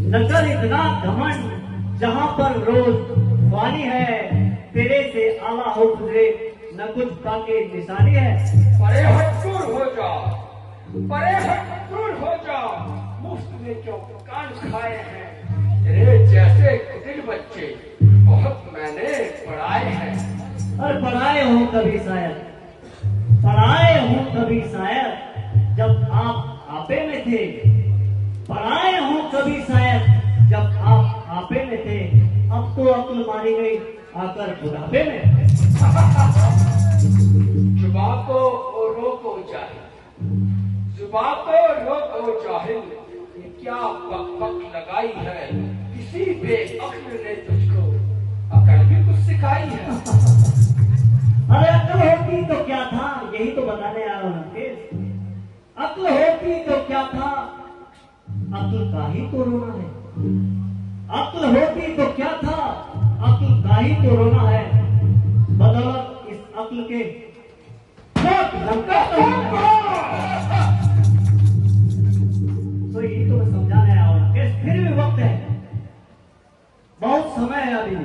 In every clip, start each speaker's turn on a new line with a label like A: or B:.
A: न कर इतना घमंड, जहां पर रोज वानी है, तेरे से आला हो गुजरे न कुछ बाकी निशानी है।
B: परे हट दूर हो जा, परे हट दूर हो जा, मुफ्त में क्यों कान खाए हैं। तेरे जैसे कुटिल बच्चे बहुत मैंने पढ़ाए हैं।
A: और पढ़ाए हो कभी शायद, पढ़ाए हो कभी शायद जब आप आपे में थे, पढ़ाए हो कभी शायद जब आप आपे में थे। अब तो अक्ल मारी गई आकर बुढ़ापे में।
B: जुबान को रोको जाहिल, जुबान को रोको जाहिल, ये क्या बक बक लगाई है। किसी बेअक्ल ने तुझको अकल भी कुछ सिखाई है।
A: अरे अक्ल होती तो क्या था, यही तो बताने आ रहा हूँ। अक्ल होती तो क्या था, अक्ल का ही तो रोना है। अक्ल होती तो क्या था, अक्ल का ही तो रोना है। बदौलत इस अक्ल के तो यही तो मैं समझाने आया हूँ कि फिर भी वक्त है, बहुत समय है अभी,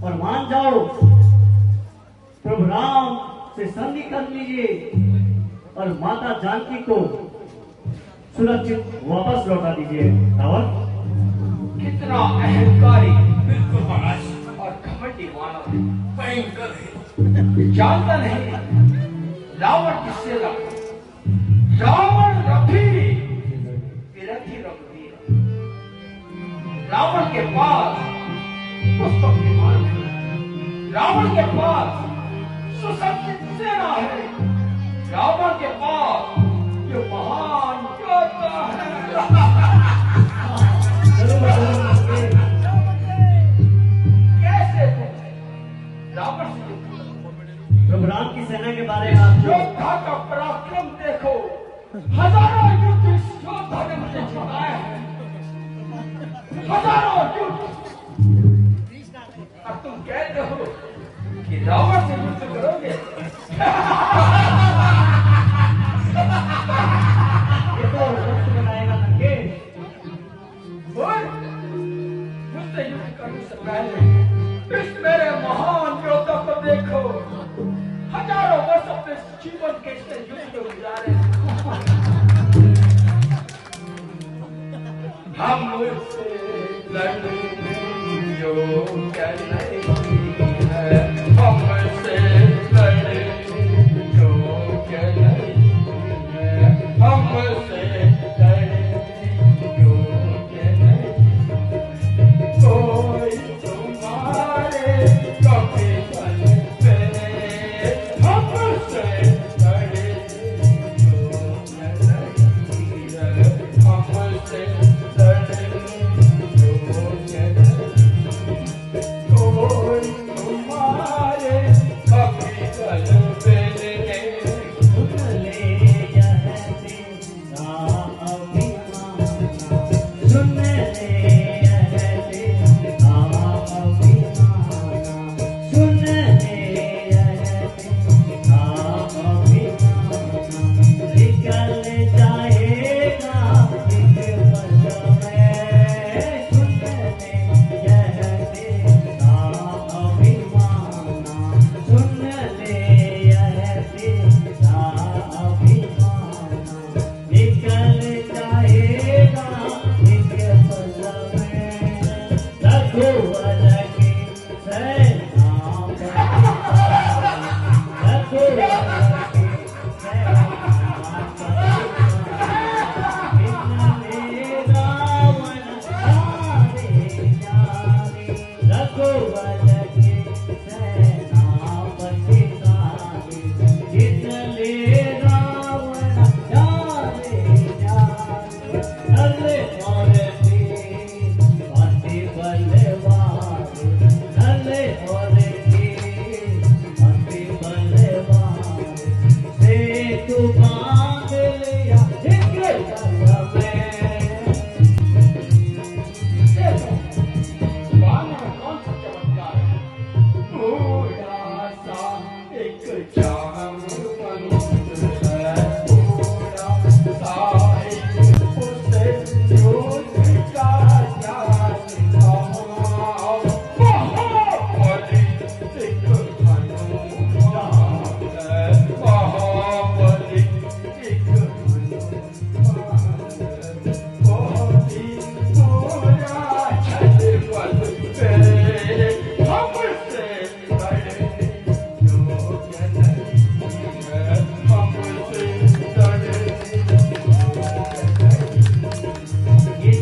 A: और मान जाओ प्रभु राम से संधि कर लीजिए और माता जानकी को सुरक्षित वापस लौटा दीजिए। रावण
B: कितना अहंकारी, बिल्कुल महाराज, और घमंडी मानव है, भयंकर है। जानता नहीं रावण किससे लगा। रावण रफी विरथी रघुवीर। रावण के पास पुष्पक विमान है, रावण के पास सुसज्जित सेना है, रावण के पास जो महान योद्धा है। कैसे रावण से
A: प्रभु राम की सेना के बारे में आप
B: योद्धा का पराक्रम देखो। हजारों युद्ध इस योद्धा ने मुझे जिताया है, हजारों युद्ध। अब तुम कहते हो कि रावण से युद्ध करोगे।
A: ये तो वक्त बनाएगा लंकेश।
B: मुझसे युद्ध करने से पहले इस मेरे महान योद्धा को देखो। हजारों वर्ष अपने जीवन के इससे युद्ध में गुजारे। हम मुझसे लड़ने योग्य नहीं है, हमसे लड़ने योग्य नहीं है, हमसे लड़ने योग्य नहीं। कोई तुम्हारे कभी बल पे हमसे लड़ने योग्य नहीं है, हमसे लड़ने योग्य नहीं। कोई तुम्हारे कभी बल पे
A: निकल जाएगा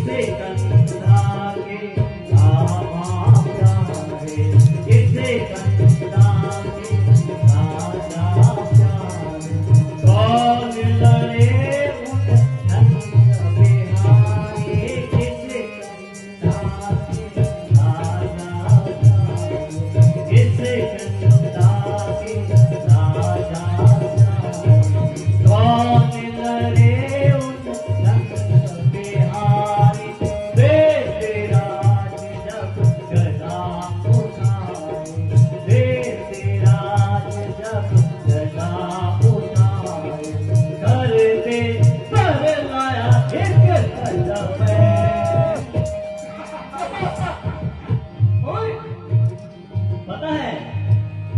A: किसे कंधा के धामा प्यारे, किसे कंधा के राजा प्यारे, कौन लड़े उन नंद बिहारी, किसे कंधा के राजा प्यारे, किसे कंधा के राजा प्यारे, कौन लड़े उन नंद बिहारी, वे राज जब गदा उठाए, वे राज जब गदा उठाए, करते पर लाया एक कदम
B: ओए,
A: पता है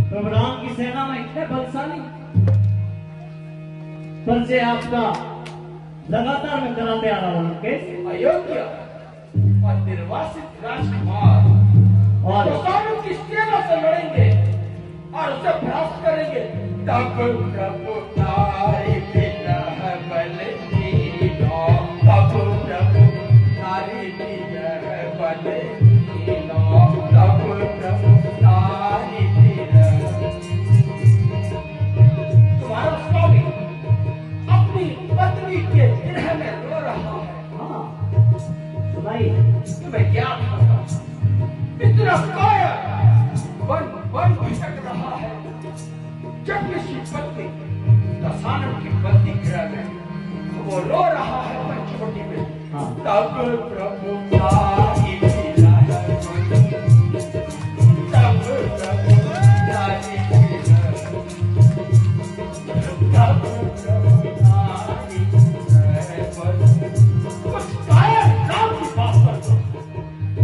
A: प्रभु राम की सेना में इतने बलशाली, पर से आपका लगातार मैं कराते आ रहा हूँ कैसे,
B: अयोध्या और निर्वासित राजकुमार
A: और
B: दशानन की सेना से लड़ेंगे और उसे भ्रष्ट करेंगे, तब प्रभु तारी विजय बल कीनो, तब प्रभु तारी विजय बल कीनो, तब प्रभु तारी विजय। तुम्हारा स्वामी अपनी पत्नी के विरह में रो रहा है।
A: हाँ सुनाइए।
B: तुम्हें ज्ञात होगा इतना काया वन वन भटक रहा है, जब किसी पत्नी दशानन की पत्नी गृह में वो रो रहा है पंचवटी में,
A: हाँ।
B: तब प्रभु तारी विजय बल, तब प्रभु तारी विजय, तब प्रभु तारी विजय बल। उस काया राम की बात कर दो,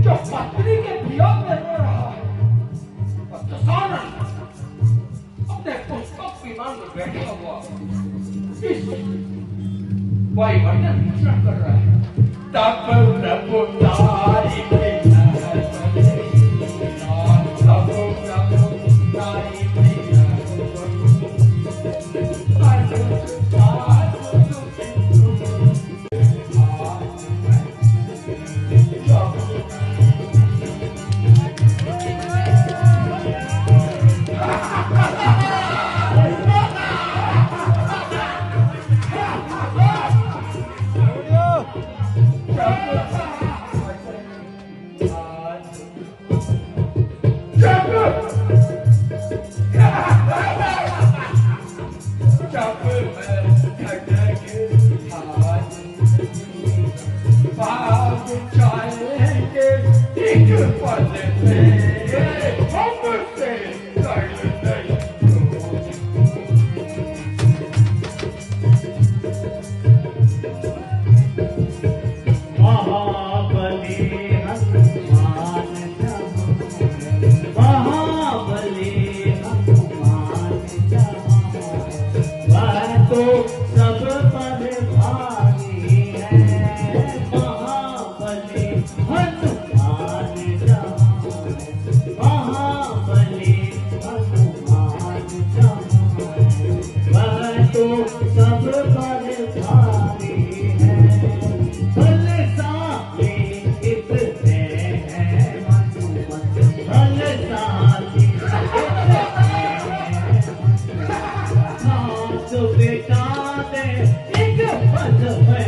B: जो पत्नी के वियोग में रो रहा है, और दशानन अपने पुष्पक विमान में बैठा हुआ इस वायुमंडल भ्रमण कर रहा है, तब प्रभु तारी विजय बल, तब प्रभु तारी विजय
A: महाबली हनुमान जहाँ, महाबली हनुमान जहाँ, वह तो सब पर भारी है, महाबली हनुमान जहाँ, महाबली हनुमान जहाँ, वह तो सब पर भारी है, बलशाली कितने हैं हनुमत, बलशाली कितने हैं हाथ बेटा दे एक पद में,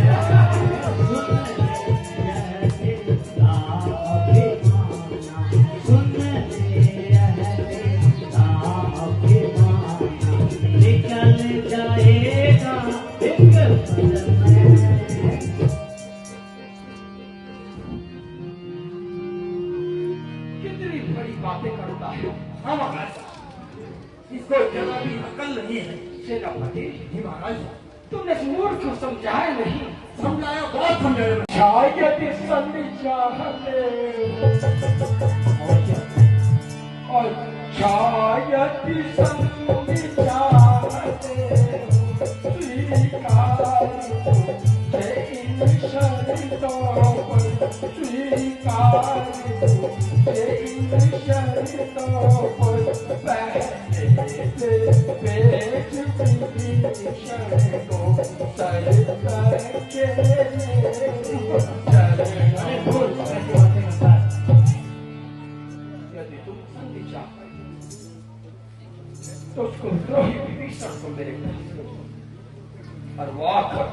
A: सुन ले दिलता अभिमाना, सुन ले दिलता अभिमाना, निकल जाएगा एक पद में।
B: कितनी बड़ी बातें करता है।
C: हाँ महाराज, इसको जरा भी अकल नहीं है।
B: सेनापति,
C: जी महाराज,
B: तुमने इस मूर्ख को समझाया नहीं।
C: समझाया, बहुत समझाया।
B: शायद संधि चाहते और शायद संधि चाहते स्वीकार इन शर्तों पर, स्वीकार इन शर्तों पर, पहले पेश विभीषण को सर करके चरण उसको द्रोही विभीषण को मेरे पास ले और वो आकर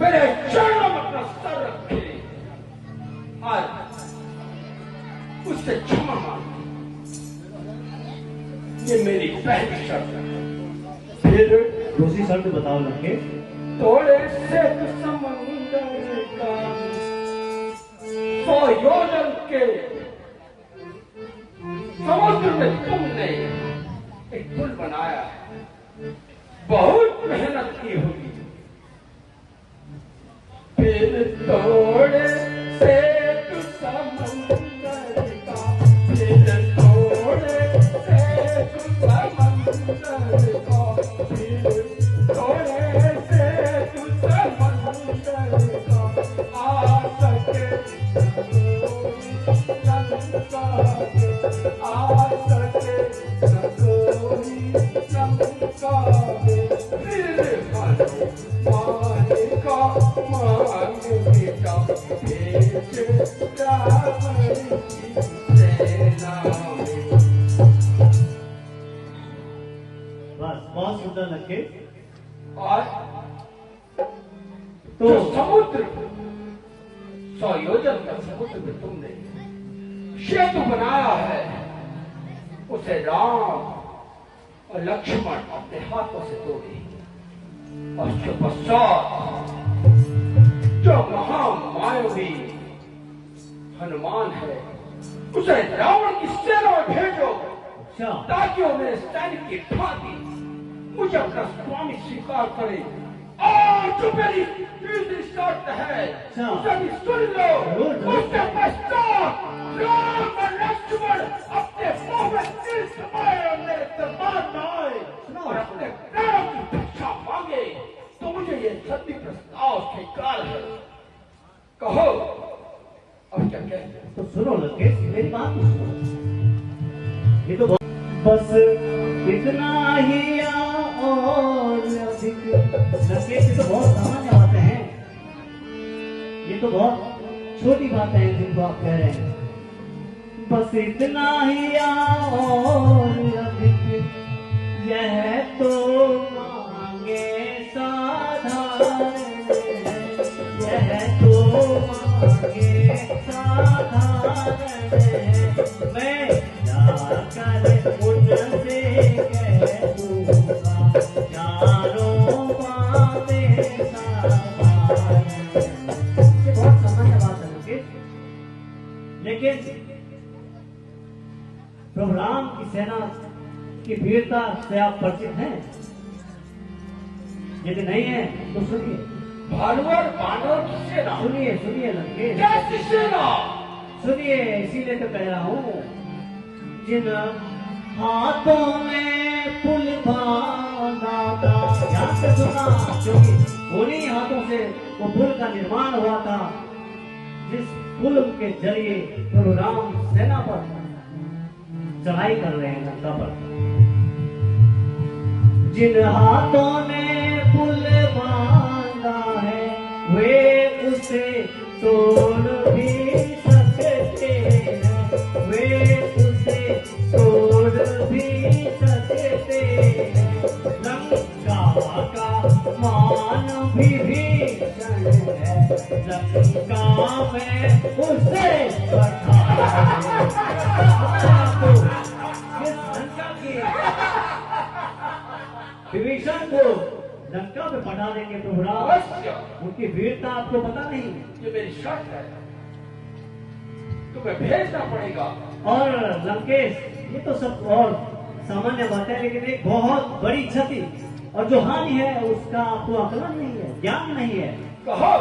B: मेरे चरणों में अपना सर रखे और उससे क्षमा मांगे। ये मेरी पहली शर्त है।
A: फिर दूसरी शर्त बताओ लंकेश।
B: थोड़े से समुंदर का 100 योजन के समुद्र में तुमने एक पुल बनाया है, बहुत मेहनत की होगी। फिर थोड़े से समुंदर का, फिर थोड़े से समुंदर का, फिर थोड़े से समुंदर का आ सके लंका आ सके कोई लंका फिर माने का मान बेटा भेज रावण की सेना में।
A: बस बहुत सुंदर लंकेश।
B: और
A: तो
B: जो समुद्र 100 योजन का समुद्र में तुमने सेतु बनाया है, उसे राम और लक्ष्मण अपने हाथों से तोड़े और उसके पश्चात जो महामायावी हनुमान है उसे रावण की सेना में भेजो
A: अच्छा
B: ताकि वो मेरे सैनिक की भांति मुझे अपना स्वामी स्वीकार करे। और जो मेरी तीसरी शर्त है उसे भी सुन लो। उसके पश्चात राम और लक्ष्मण अपने मुंह में तिल समाए और मेरे दरबार में आए और अपने प्राणों की भिक्षा मांगे तो मुझे ये सत्य प्रस्ताव स्वीकार है। कहो अब क्या कहते हैं?
A: तो सुनो लंकेश, मेरी बात तो सुनो। ये तो बस इतना ही और अधिक। लंकेश ये तो बहुत सामान्य बातें हैं, ये तो बहुत छोटी बातें हैं जिनको आप कह रहे हैं। बस इतना ही और अधिक यह तो मांगे साधारण, यह तो मांगे साधारण। मैं जाकर उनसे कह दूंगा चारों बातें साधारण। ये बहुत सामान्य बात है लंकेश, लेकिन प्रभु राम की सेना की वीरता से आप परिचित हैं? यदि नहीं है तो सुनिए।
B: भानुवर बानर की सेना?
A: सुनिए सुनिए लंकेश,
B: कैसी सेना?
A: सुनिए, इसीलिए तो कह रहा हूँ। जिन हाथों में पुल बांधा था, ध्यान से सुना, क्योंकि उन्हीं हाथों से वो पुल का निर्माण हुआ था जिस पुल के जरिए प्रभु राम सेना पर चढ़ाई कर रहे हैं लंका पर। जिन हाथों ने पुल बांधा है वे उसे तोड़ भी सकते हैं, वे उसे तोड़ भी सकते हैं। लंका का मान भी भीषण है, लंका में उसे बैठा विभीषण को लंका में पढ़ा देंगे प्रभु राम।
B: अवश्य।
A: उनकी वीरता आपको पता नहीं।
B: ये मेरी शर्त है, तुम्हें भेजना पड़ेगा।
A: और लंकेश, ये तो सब और सामान्य बात है, लेकिन एक बहुत बड़ी क्षति और जो हानि है उसका आपको आकलन नहीं है, ज्ञान नहीं है।
B: कहो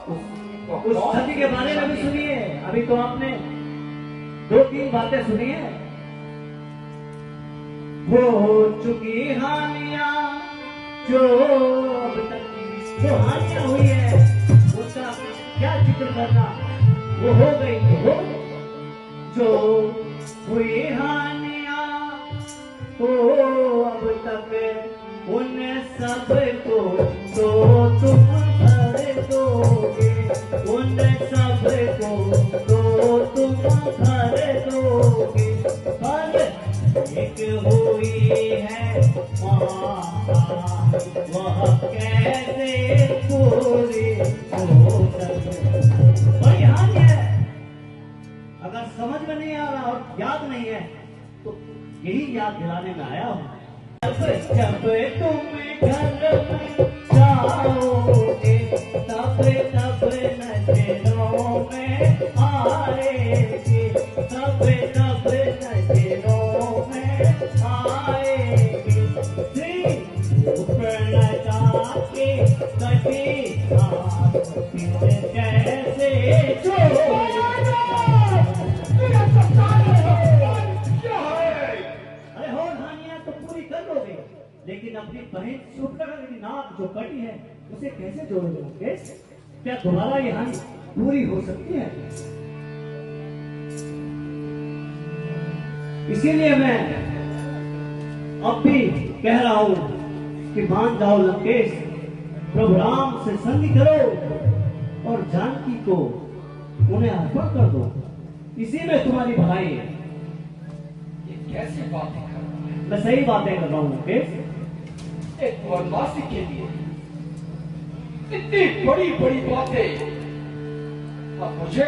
A: उस क्षति के बारे में भी सुनिए। अभी तो आपने 2-3 बातें सुनी है। हो चुकी हानियां जो अब तक जो हानियां हुई है उसका क्या जिक्र करना, वो हो गई तो हो। जो हुई हानियां तो अब तक उन सब को तो तुम भर दोगे, उन सब को तो तुम भर दोगे। पर एक हुई है आ रहा और याद नहीं है, तो यही याद दिलाने में आया हूँ। जब तुम घर में जाओगे तब तब नजरों में आएगी, तब तब नजरों में आएगी। ऊपर न जाके कभी कैसे लेकिन अपनी बहन सुपरगा की नाक जो कटी है उसे कैसे जोड़ोगे मुकेश? क्या दोबारा ये हानि पूरी हो सकती है? इसीलिए मैं अब भी कह रहा हूं कि मान जाओ लंकेश, प्रभु राम से संधि करो और जानकी को उन्हें अर्पण कर दो। इसी में तुम्हारी भलाई है।
B: ये कैसी बातें कर रहा है?
A: मैं सही बातें कर रहा हूं मुकेश।
B: एक वनवासी के लिए इतनी बड़ी बड़ी बातें अब मुझे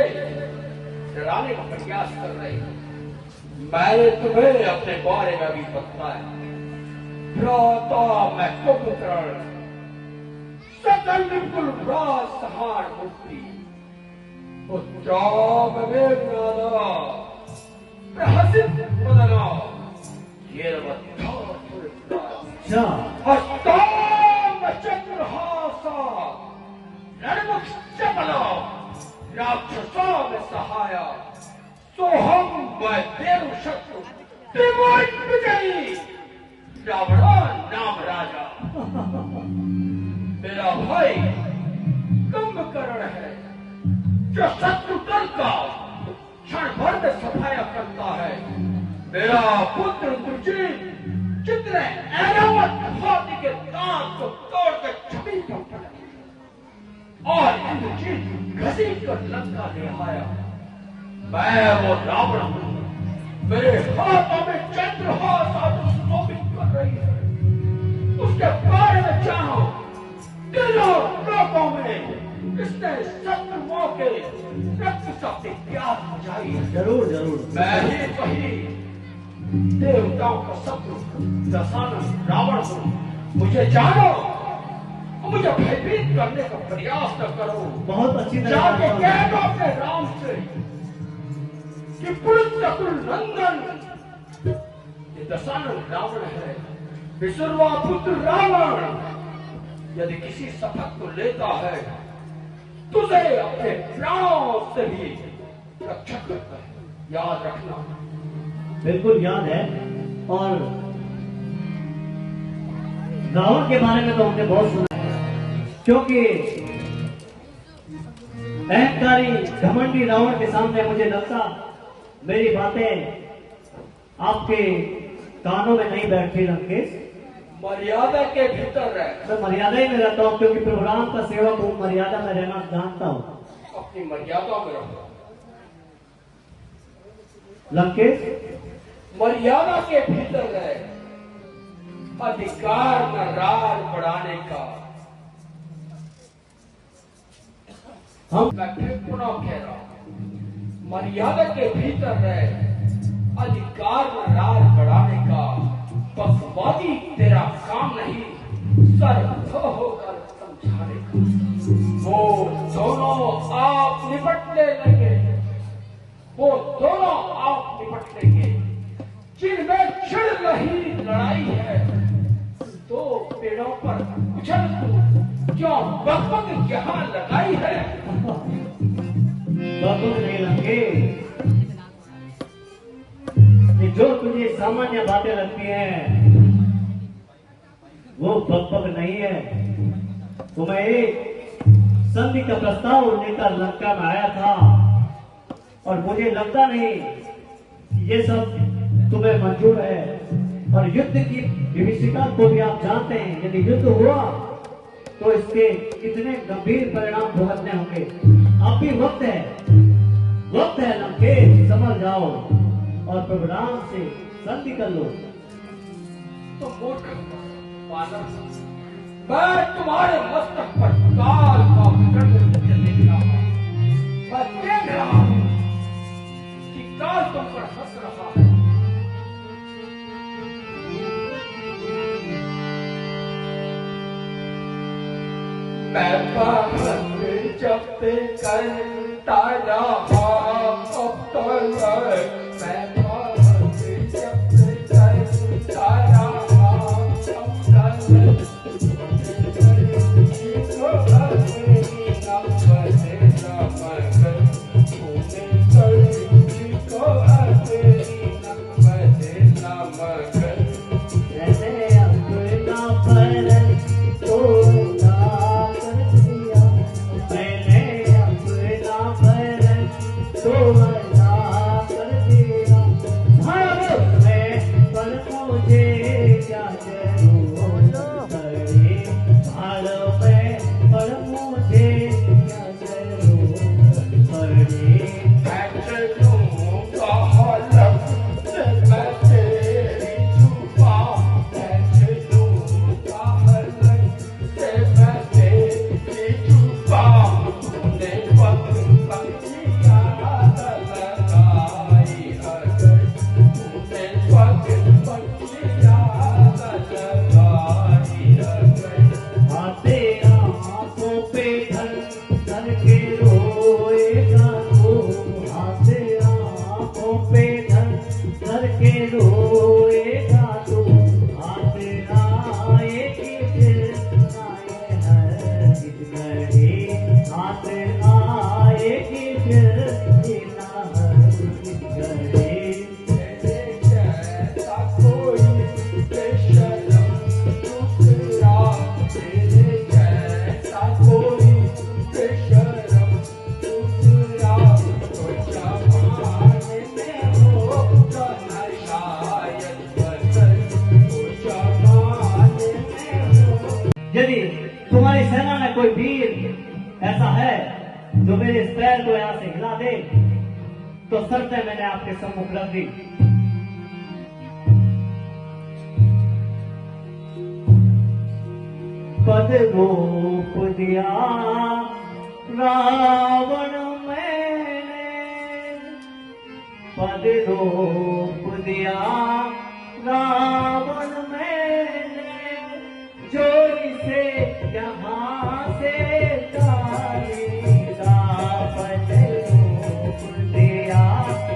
B: डराने का प्रयास कर रही है। मैंने तुम्हें अपने बारे में भी बताया। भ्राता मैं कुंभकर्ण, सकल बिल्कुल राज सहार मूर्ति, उच्चाम मेघनादा, प्रहसित वदना, हस्ताम चंद्रहासा, रणमुख चपला, राक्षसों में सहाया, सोहम मैं देव शत्रु, त्रिभुवन विजयी, रावणा नाम राजा। मेरा भाई कुंभकर्ण है, जो शत्रु दल का क्षण भर में सफाया करता है। मेरा पुत्र दुर्जीत जितने ऐरावत हाथी के दांत को तोड़कर जमीन पर पटक और इंद्रजीत घसीट कर लंका ले आया। मैं वो रावण हूं। मेरे हाथों में चंद्रहास शोभित कर रही है। उसके बारे में जानो। तीनों लोकों में इसने शत्रुओं के रक्त से प्यास बुझाई है।
A: जरूर जरूर।
B: मैं ही वही देवताओं का शत्रु दशानन रावण हूं। मुझे जानो और मुझे भयभीत करने का प्रयास न करो।
A: बहुत अच्छी तरह
B: जाके कह दो अपने राम से कि पुरुषकुल नंदन ये दशानन रावण है, विसुरवा पुत्र रावण यदि किसी शपथ को लेता है तुझे अपने प्राणों से भी रक्षा करता है। याद रखना।
A: बिल्कुल याद है। और रावण के बारे में तो हमने बहुत सुना है, क्योंकि अहंकारी घमंडी रावण के सामने मुझे लगता मेरी बातें आपके कानों में नहीं बैठती लंकेश।
B: मर्यादा के भीतर रह।
A: मैं मर्यादा ही में रहता हूँ, क्योंकि प्रभु राम का सेवक हूँ, मर्यादा में रहना जानता हूँ।
B: अपनी मर्यादा में रहो
A: लंकेश।
B: मर्यादा के भीतर रह। अधिकार न राज बढ़ाने का। मैं फिर पुनः कह रहा हूं, मर्यादा के भीतर रह। अधिकार न राज बढ़ाने का। बकवादी तेरा काम नहीं, सर होकर समझाने का। वो दोनों आप निपटने लगे। वो दोनों आप निपट लेंगे जिनमें छिड़ रही लड़ाई है। दो पेड़ों पर उछल तू क्यों बकबक यहाँ लगाई है?
A: बकबक नहीं लगे, जो तुझे सामान्य बातें लगती हैं वो बकबक नहीं है। तुम्हें एक संधि का प्रस्ताव लेकर लंका में आया था और मुझे लगता नहीं कि ये सब तुम्हें मंजूर है। और युद्ध की विभीषिका को भी आप जानते हैं, यदि युद्ध हुआ तो इसके कितने गंभीर परिणाम भुगतने होंगे। अब भी वक्त है लंकेश, समझ जाओ और प्रभु राम से संधि कर लो।
B: तो मूर्ख मानव, मैं तुम्हारे मस्तक पर काल का दंड देख रहा हूं। मैं देख रहा हूं कि काल तुम पर पे करता रहा अब तो मैं बहुत जब करता रहा अब
A: यदि तुम्हारी सेना में कोई वीर ऐसा है जो मेरे इस पैर को यहाँ से हिला दे तो शर्तें मैंने आपके सम्मुख रख दी। पद रोक दिया रावण मैंने, पद रोक दिया रावण मैंने, जो इसे यहाँ से जाएगा। पद रोक दिया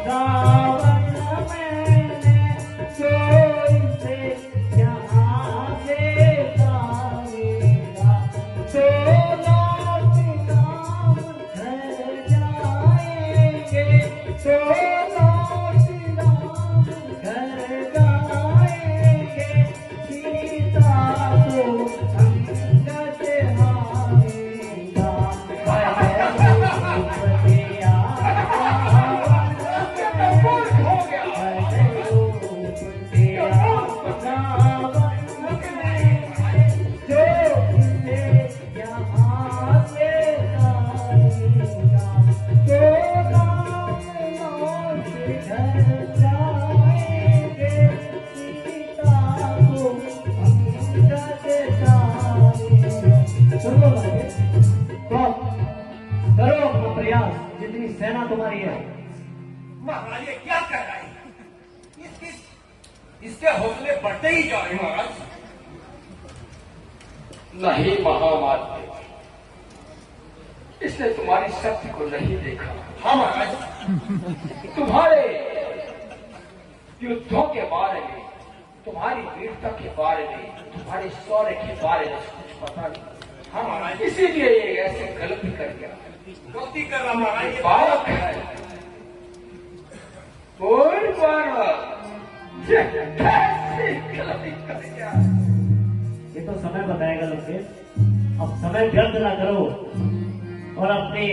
A: रावण मैंने, जो इसे यहाँ से जाएगा। तो लौट राम घर जाएंगे, तो लौट राम घर जाएंगे। सीता को अंगद हारेगा, करो अपना प्रयास, जितनी सेना तुम्हारी है।
C: महाराज ये क्या कर रहा है? इसके हौसले बढ़ते ही जा रहे हैं महाराज।
B: नहीं महामाते, इसने तुम्हारी शक्ति को नहीं देखा।
C: हाँ महाराज,
B: तुम्हारे युद्धों के बारे में, तुम्हारी वीरता के बारे में, तुम्हारे शौर्य के बारे में कुछ पता नहीं।
C: हाँ महाराज,
B: इसीलिए ये ऐसे गलती कर गया।
C: गलती कर रहा महाराज, ये
B: बालक है, कोई बालक ये कैसी गलती कर गया।
A: ये तो समय बताएगा लोकेश। अब समय व्यर्थ ना करो और अपने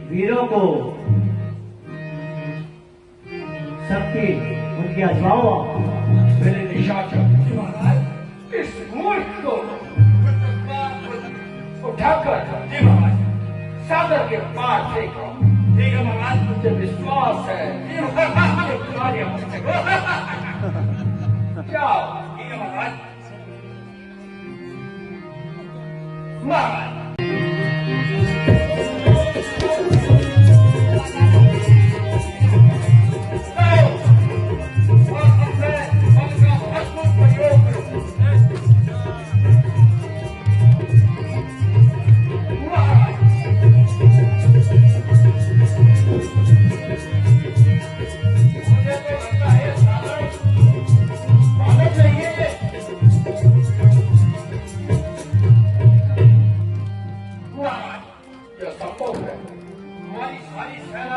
A: वीरों को शक्ति उनकी आजमाओ।
B: मेरे निशाचर
C: महाराज,
B: इस मूर्ख को उठाकर
C: जी महाराज,
B: सागर के पार फेंको।
C: ठीक है महाराज।
B: मुझे विश्वास है
C: जी महाराज,
B: ये कार्य हो सकेगा। जाओ।
C: ठीक है महाराज। महाराज,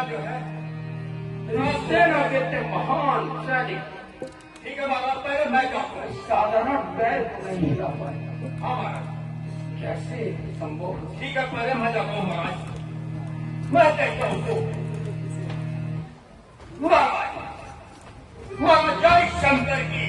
B: जो है सेना के इतने महान सैनिक।
C: ठीक है बाबा, पहले मैं जाऊंगा।
B: साधारण पैर को नहीं हिला पाए।
C: हाँ महाराज।
B: कैसे संभव?
C: ठीक है, पहले मैं जाता हूँ महाराज। मैं देखता हूँ तो वाह जय शंकर की।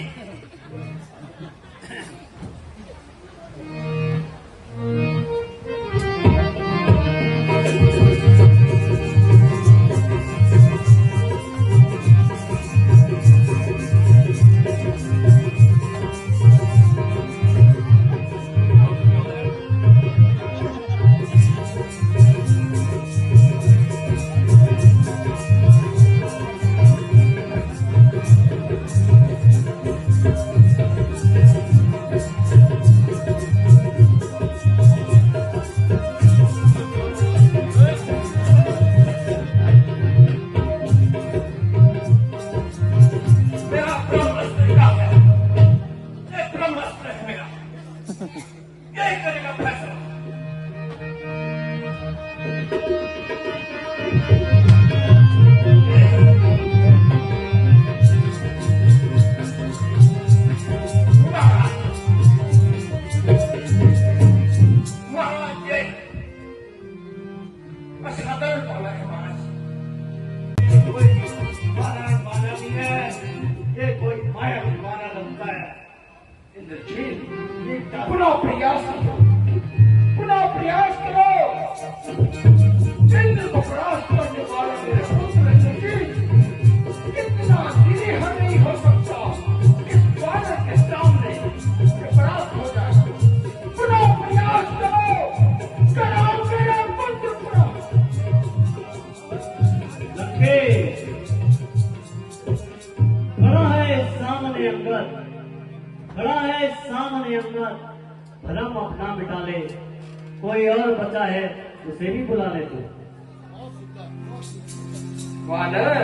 B: पुनः प्रयास करो, पुनः प्रयास करो। इंद्र को परास्त करने वाला मेरे पुत्र इंद्रजीत कितना निरीह नहीं हो सकता। इस वानर के सामने परास्त हो जाए। पुनः प्रयास करो, कराओ मेरा पुत्र पुनः।
A: खड़ा है सामने अंगद, खड़ा है सामने अंगद, भरम अपना मिटा ले, कोई और बचा है उसे भी बुला ले तू।
B: वानर,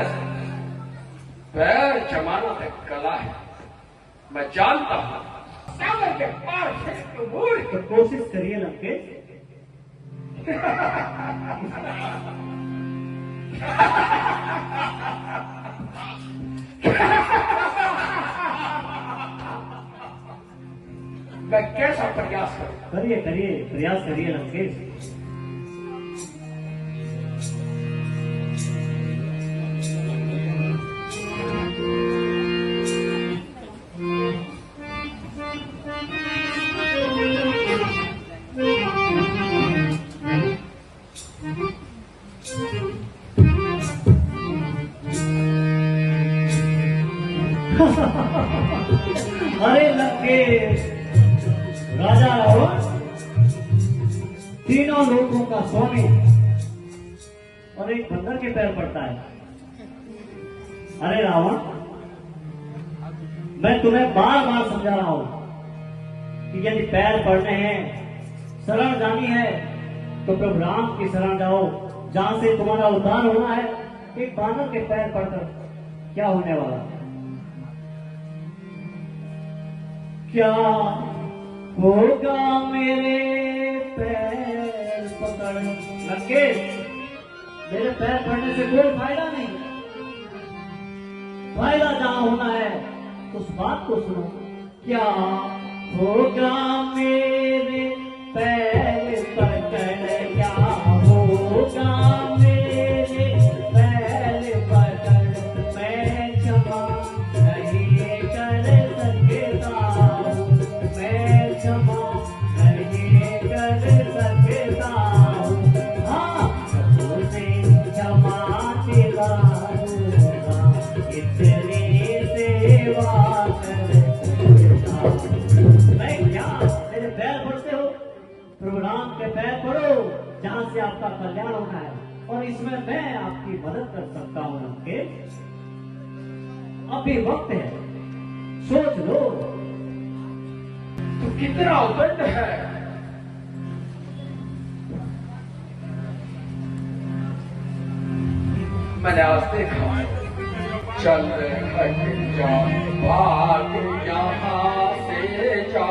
B: पैर जमाना तक कला है, मैं जानता हूँ। सागर के पार से तो मूर्ख।
A: तो कोशिश करिए लंकेश।
B: मैं कैसा प्रयास करूं?
A: करिए करिए, प्रयास करिए लंकेश। अरे लंकेश, राजा रावण तीनों लोगों का स्वामी और एक बंदर के पैर पड़ता है। अरे रावण, मैं तुम्हें बार बार समझा रहा हूं कि यदि पैर पड़ने हैं, शरण जानी है, तो प्रभु राम की शरण जाओ, जहां से तुम्हारा उद्धार होना है। एक बानर के पैर पड़कर क्या होने वाला? क्या होगा मेरे पैर पकड़? लंकेश, मेरे पैर पड़ने से कोई फायदा नहीं। फायदा जहां होना है उस बात को सुनो। क्या होगा मेरे पैर पकड़? क्या होगा मेरे पैर पकड़? मैं क्षमा नहीं कर सकता, मैं क्षमा नहीं कर सकता। हाँ, तुझे क्षमा दिलाऊंगा, इतनी सेवा करता। मैं क्या, मेरे पैर पड़ते हो? प्रभु राम के पैर पड़ो, जहां से आपका कल्याण होना है, और इसमें मैं आपकी मदद कर सकता हूं। लंकेश, अभी वक्त है, सोच लो।
B: तू कितना उद्दंड है। मैंने आज देखा, चल हट जा, भाग यहाँ से जा,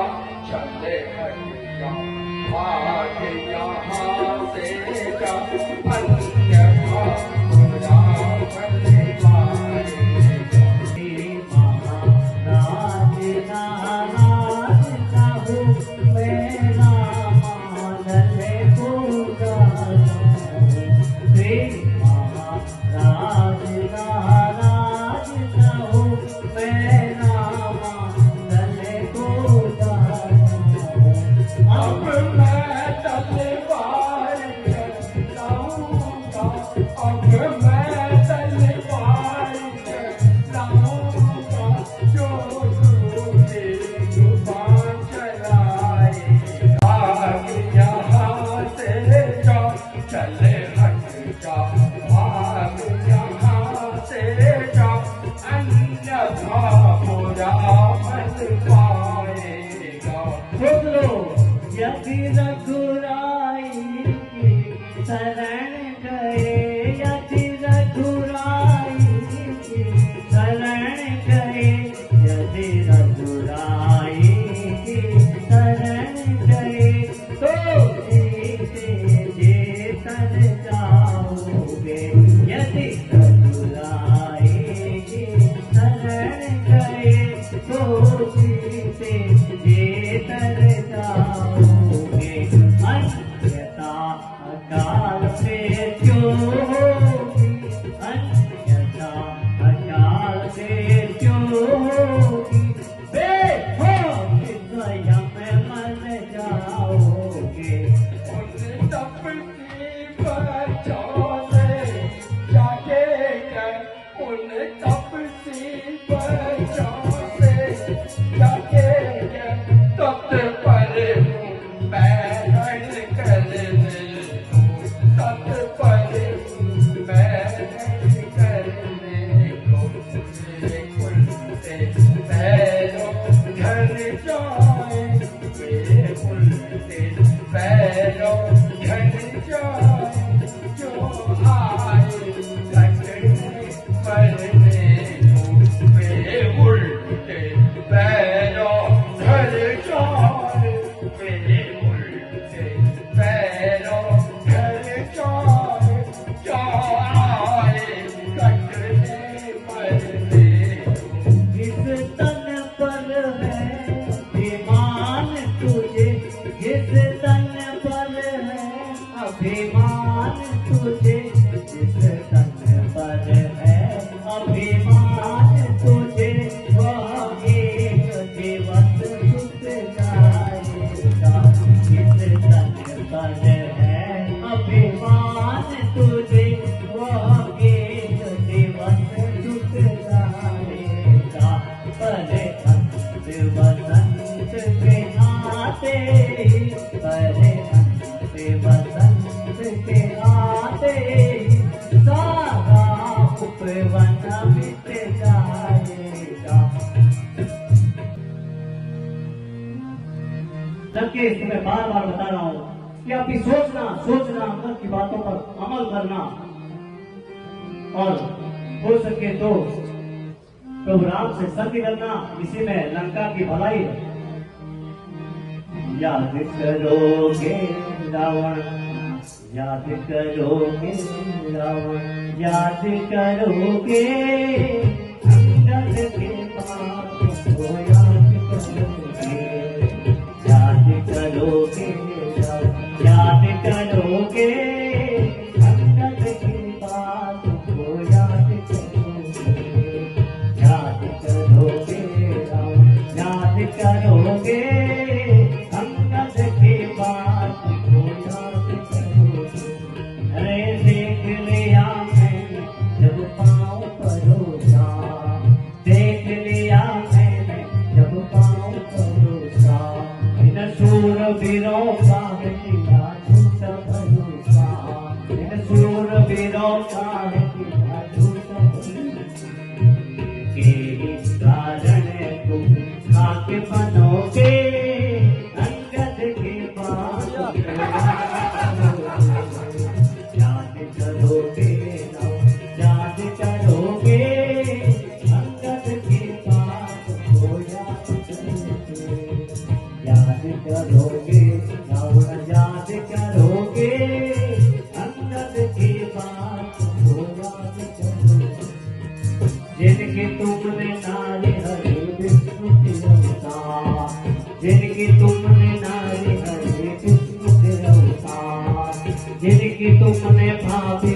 B: चल हट जा, भाग यहाँ से जा, अन्यथा
A: नाराज न हो, मैं रामा गले को
B: अब मैं तलवार चलाऊंगा, अब मैं तलवार चलाऊंगा, जो मेरी जुबान चलाएगा यहाँ से जा, चले हट जा, भाग यहाँ से जा, अन्यथा बुरा मन पाएगा।
A: सोच लो, यदि रघुराई की शरण गए, यदि रघुराई की शरण गए, यदि रघुराई की शरण गए, तो जीते जी तर जाओगे। यदि रघुराई की शरण गए, तो जीते जी तर जाओगे। अन्यथा अकाल मृत्यु होगी, अन्यथा अकाल मृत्यु होगी, बेहोश स्वयं मर जाओगे।
B: उन तपती बच्चों से जागेगा, उन तपती बच्चों से जागेगा, तब पर बैरण करने को, तब पर बैरण करने को, मेरे कुल से पैरों घर जाए, मेरे कुल से पैरों घर जाए, जो आए लगने मरने को, मेरे उल्टे पैरों घर जाए, मेरे उल्टे पैरों घर जाए, जो आए लगने मरने को।
A: इस तन पर है अभिमान तुझे, इस तन पर है अभिमान तुझे, इस तन पर है अभिमान तुझे, वह एक दिवस छूट जाएगा। इस तन पर है अभिमान तुझे, वह एक दिवस छूट जाएगा। परे अंत वसंत के आते ही, परे अंत वसंत के आते ही, सारा उपवन मिट जाएगा। जबकि मैं बार बार बता रहा हूँ कि अपनी सोचना अंदर की बातों पर अमल करना, और हो सके तो प्रभु राम से संग करना, इसी में लंका की भलाई है। याद करोगे रावण, याद करोगे रावण, याद करोगे अंगद के पास को, याद करोगे, याद करोगे रावण, याद करोगे अंगद के पास को, याद करोगे, याद करोगे रावण, याद करोगे अंगद के बात को, याद करोगे। अरे देख लिया मैंने जब पाँव परोसा, देख लिया मैंने जब पाँव परोसा, इन शूरवीरों का है किया झूठा भरोसा, इन शूरवीरों का है किया झूठा भरोसा। के कारण तुम खाके बनोगे अंगद के पास, याद करोगे याद करोगे अंगद के पास को, याद करोगे, याद करोगे रावण, याद करोगे अंगद के पास को, याद करोगे। जिनकी तुमने नारी हरे विष्णु की अवतार, जिनकी तुमने नारी हरे विष्णु के अवतार, जिनकी तुमने भाभी